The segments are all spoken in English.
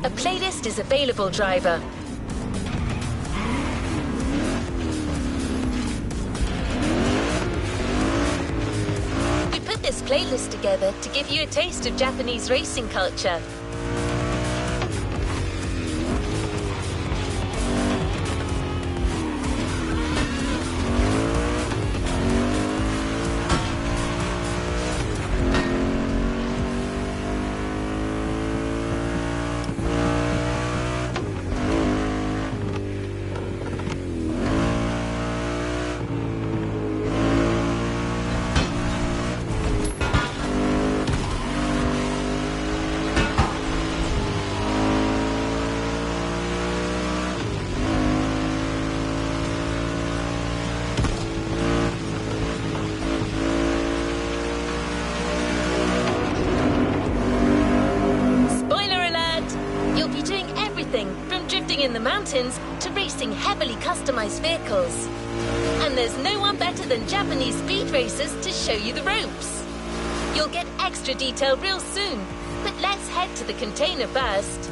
A playlist is available, driver. We put this playlist together to give you a taste of Japanese racing culture. In the mountains to racing heavily customized vehicles. And there's no one better than Japanese speed racers to show you the ropes. You'll get extra detail real soon, but let's head to the container first.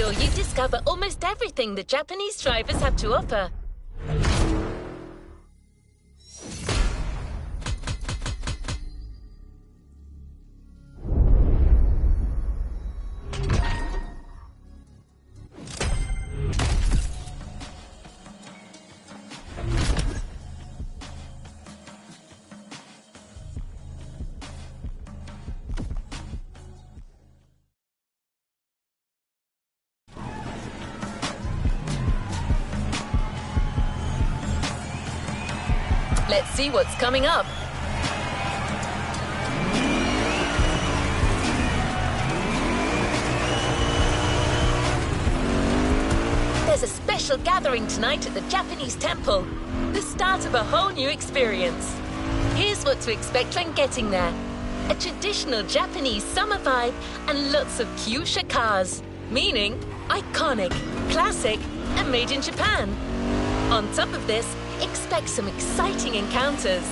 You discover almost everything the Japanese drivers have to offer. Let's see what's coming up. There's a special gathering tonight at the Japanese temple. The start of a whole new experience. Here's what to expect when getting there. A traditional Japanese summer vibe and lots of kyusha cars. Meaning iconic, classic, and made in Japan. On top of this, expect some exciting encounters.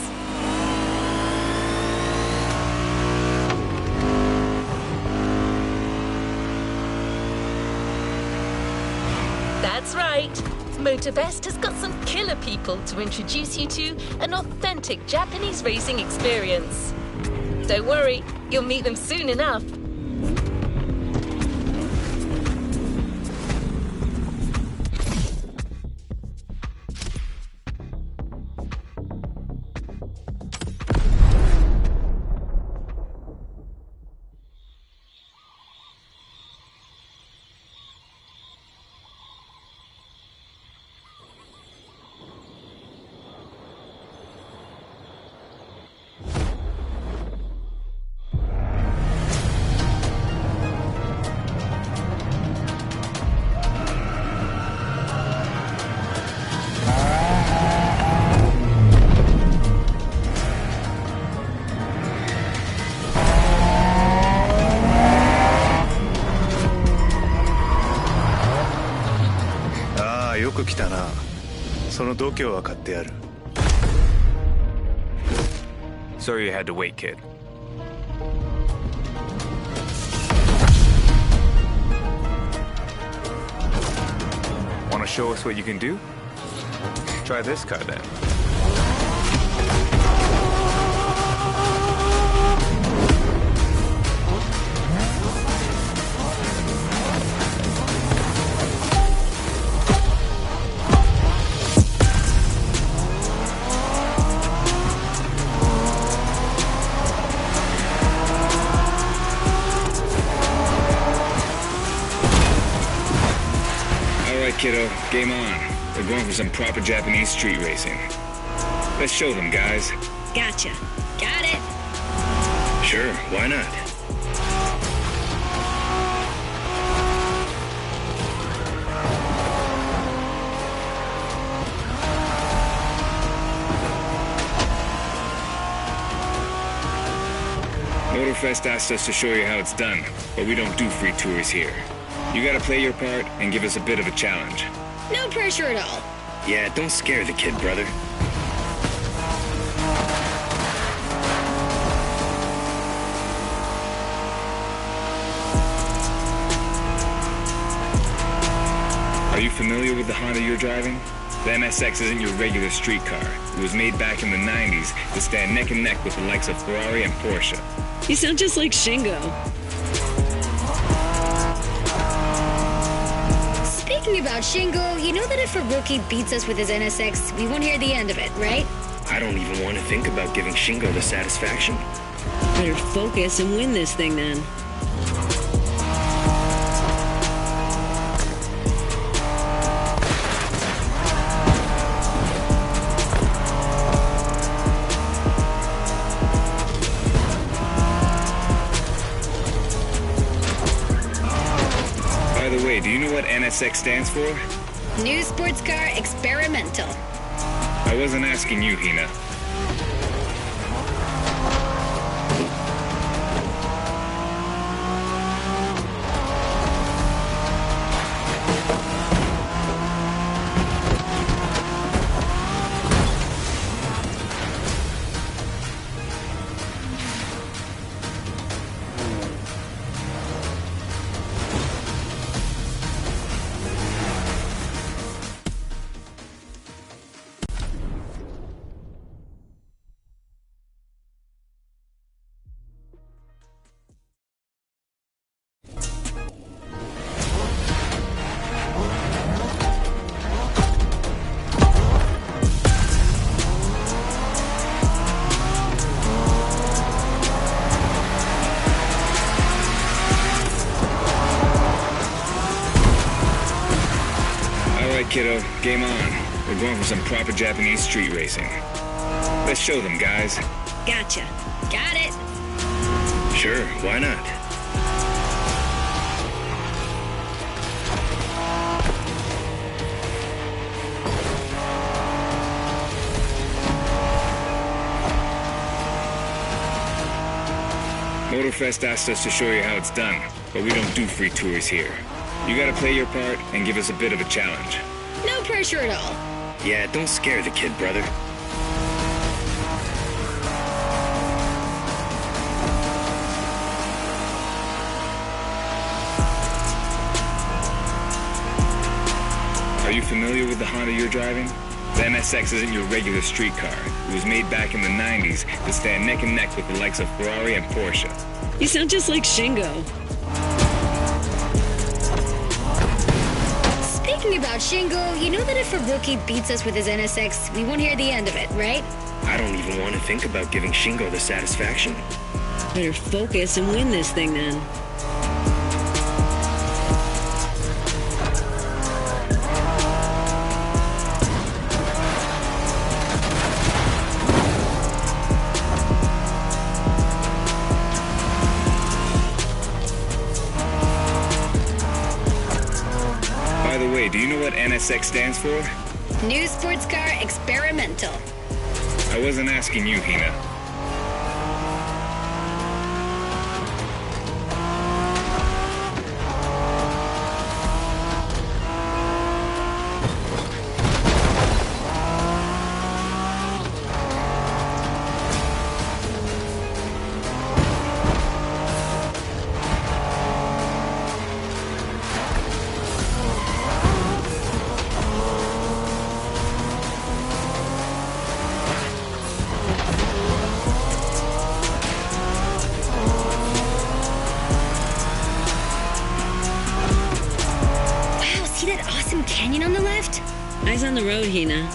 That's right. Motorfest has got some killer people to introduce you to an authentic Japanese racing experience. Don't worry, you'll meet them soon enough. Sorry you had to wait, kid. Want to show us what you can do? Try this car then. Kiddo, game on. We're going for some proper Japanese street racing. Let's show them, guys. Gotcha. Got it. Sure, why not? Motorfest asked us to show you how it's done, but we don't do free tours here. You gotta play your part and give us a bit of a challenge. No pressure at all. Yeah, don't scare the kid, brother. Are you familiar with the Honda you're driving? The NSX isn't your regular street car. It was made back in the 90s to stand neck and neck with the likes of Ferrari and Porsche. You sound just like Shingo. Speaking about Shingo, you know that if a rookie beats us with his NSX, we won't hear the end of it, right? I don't even want to think about giving Shingo the satisfaction. Better focus and win this thing then. By the way, do you know what NSX stands for? New Sports Car Experimental. I wasn't asking you, Hina. Kiddo, game on. We're going for some proper Japanese street racing. Let's show them, guys. Gotcha. Got it. Sure, why not? Motorfest asked us to show you how it's done, but we don't do free tours here. You gotta play your part and give us a bit of a challenge. No pressure at all. Yeah, don't scare the kid, brother. Are you familiar with the Honda you're driving? The MSX isn't your regular street car. It was made back in the 90s to stand neck and neck with the likes of Ferrari and Porsche. You sound just like Shingo. Speaking about Shingo, you know that if a rookie beats us with his NSX, we won't hear the end of it, right? I don't even want to think about giving Shingo the satisfaction. Better focus and win this thing then. By the way, do you know what NSX stands for? New sports car experimental. I wasn't asking you, Hina. Wow, see that awesome canyon on the left? Eyes on the road, Hina.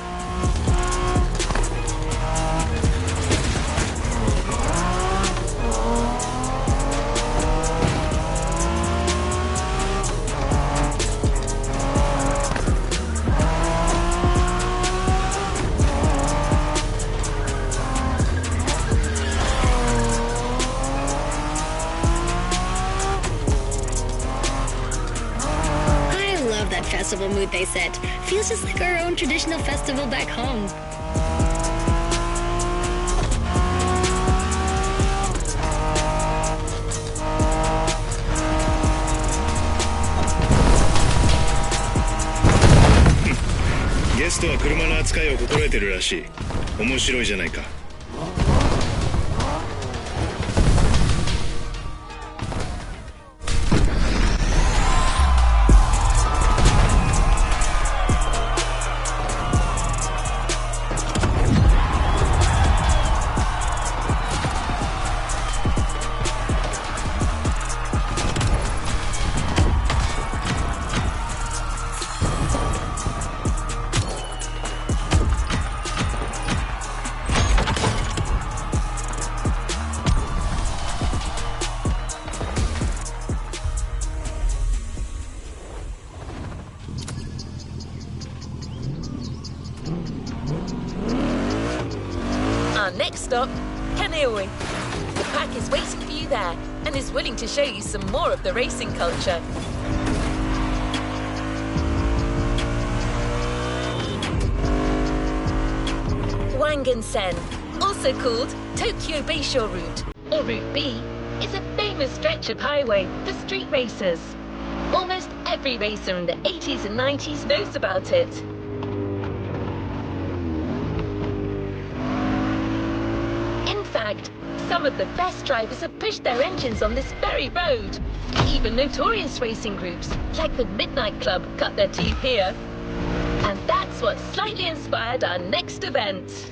I love that festival mood they set. Feels just like our own traditional festival back home. Guest ゲストは車の扱いを心得てるらしい。面白いじゃないか。Our next stop, Kaneohe. The pack is waiting for you there and is willing to show you some more of the racing culture. Wangan-sen, also called Tokyo Bayshore Route, or Route B, is a famous stretch of highway for street racers. Almost every racer in the 80s and 90s knows about it. In fact, some of the best drivers have pushed their engines on this very road. Even notorious racing groups, like the Midnight Club, cut their teeth here. And that's what slightly inspired our next event.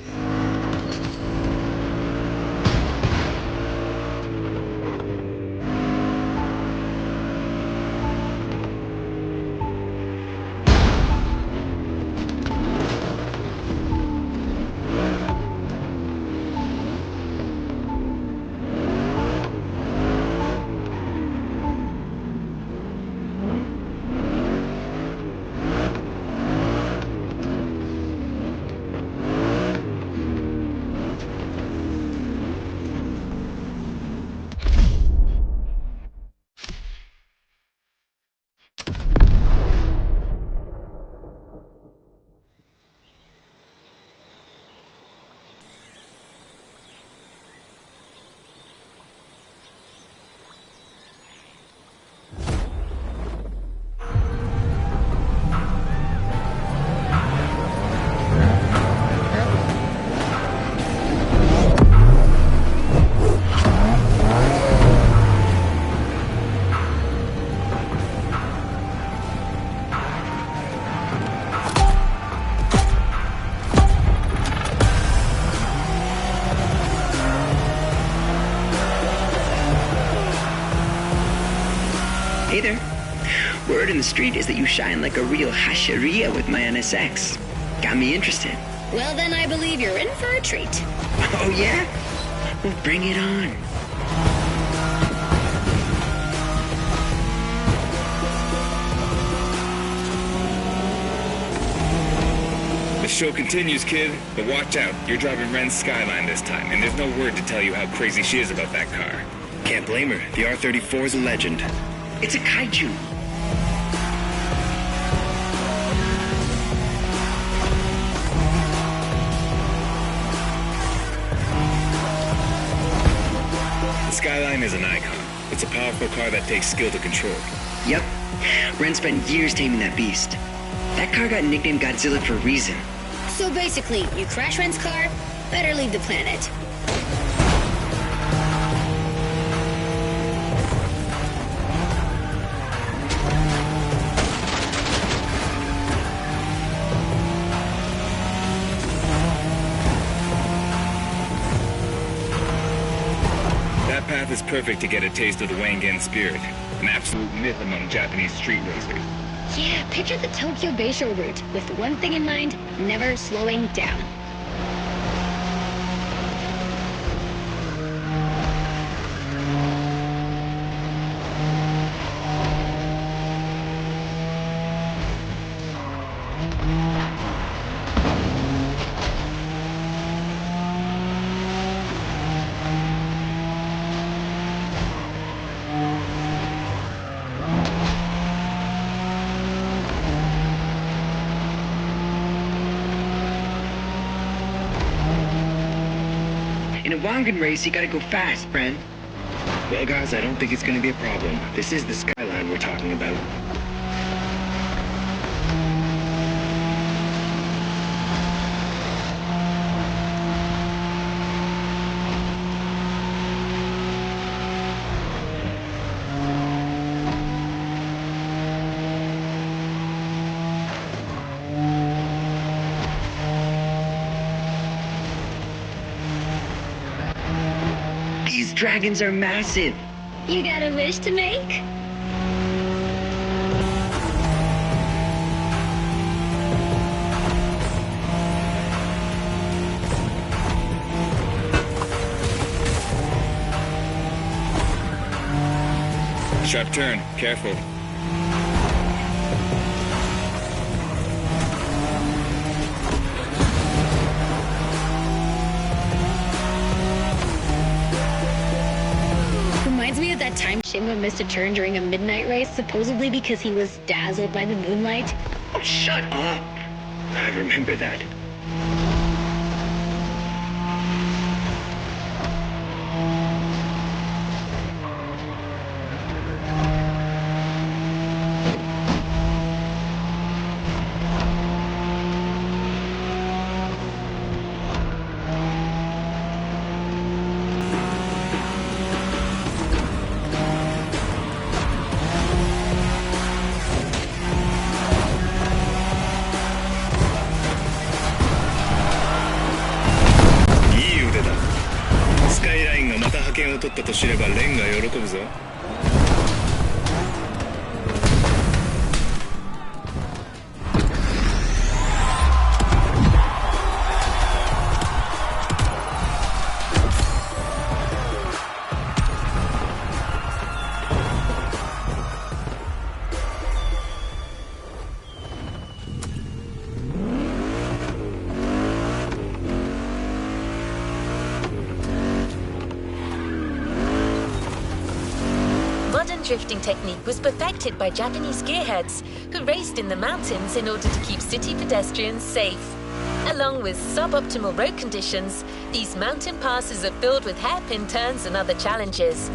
in the street is that you shine like a real hasheria with my NSX. Got me interested. Well, then I believe you're in for a treat. Oh, yeah? Well, bring it on. The show continues, kid, but watch out. You're driving Ren's Skyline this time, and there's no word to tell you how crazy she is about that car. Can't blame her. The R34 is a legend. It's a kaiju. The Skyline is an icon. It's a powerful car that takes skill to control. Yep. Ren spent years taming that beast. That car got nicknamed Godzilla for a reason. So basically, you crash Ren's car, better leave the planet. That path is perfect to get a taste of the Wangen spirit, an absolute myth among Japanese street racers. Yeah, picture the Tokyo Bayshore route, with one thing in mind, never slowing down. In a Wangen race, you gotta go fast, Ren. Well, guys, I don't think it's going to be a problem. This is the Skyline we're talking about. These dragons are massive. You got a wish to make? Sharp turn. Careful. Reminds me of that time Shingo missed a turn during a midnight race, supposedly because he was dazzled by the moonlight. Oh, shut up. I remember that.を取ったと知ればレンが喜ぶぞ。Modern drifting technique was perfected by Japanese gearheads who raced in the mountains in order to keep city pedestrians safe. Along with suboptimal road conditions, these mountain passes are filled with hairpin turns and other challenges.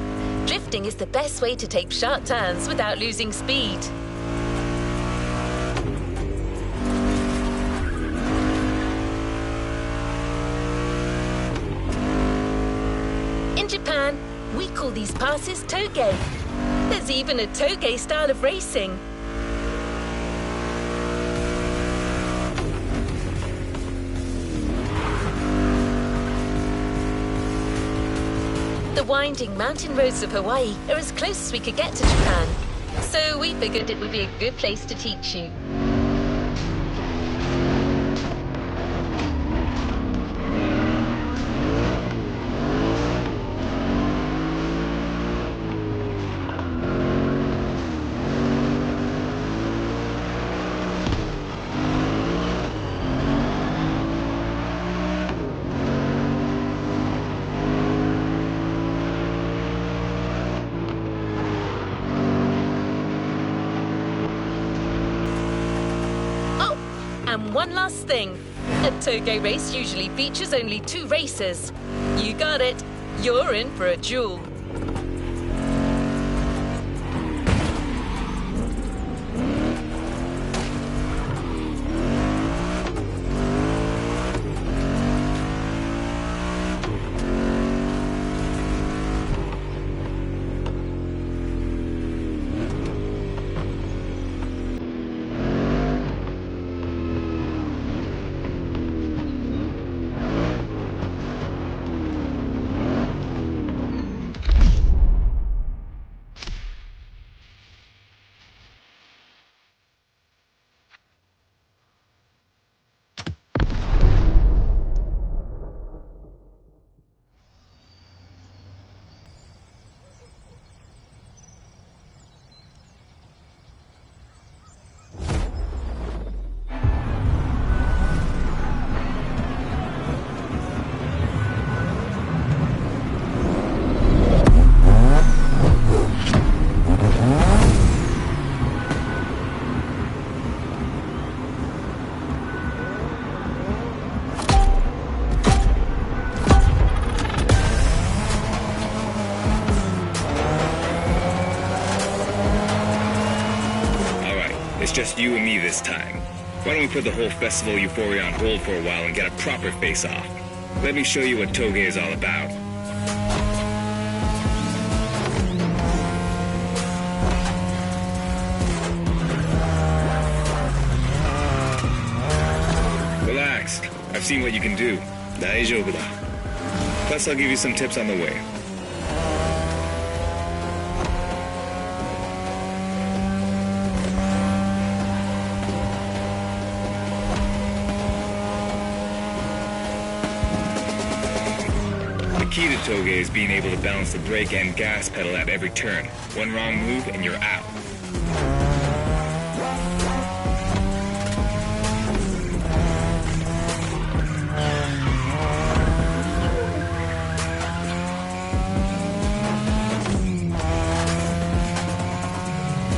Drifting is the best way to take sharp turns without losing speed. In Japan, we call these passes toge. There's even a toge style of racing. The winding mountain roads of Hawaii are as close as we could get to Japan. So So we figured it would be a good place to teach you. And one last thing. A Togo race usually features only 2 racers. You got it. You're in for a duel. It's just you and me this time. Why don't we put the whole festival euphoria on hold for a while and get a proper face-off? Let me show you what Toge is all about. Relax. I've seen what you can do. Daijoubu da. Plus, I'll give you some tips on the way. The key to Toge is being able to balance the brake and gas pedal at every turn. One wrong move and you're out.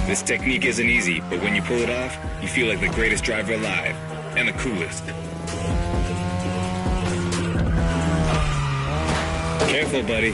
This technique isn't easy, but when you pull it off, you feel like the greatest driver alive, and the coolest. Careful, buddy.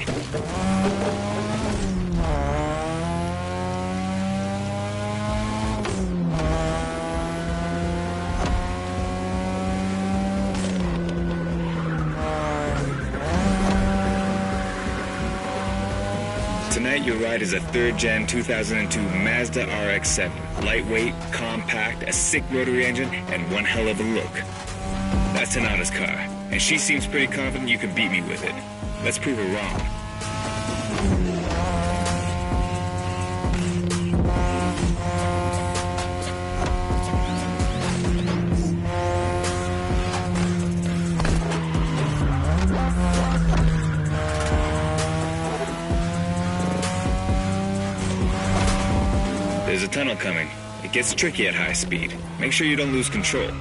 Tonight, your ride is a 3rd Gen 2002 Mazda RX-7. Lightweight, compact, a sick rotary engine, and one hell of a look. That's Tanana's car, and she seems pretty confident you can beat me with it. Let's prove her wrong. There's a tunnel coming. It gets tricky at high speed. Make sure you don't lose control.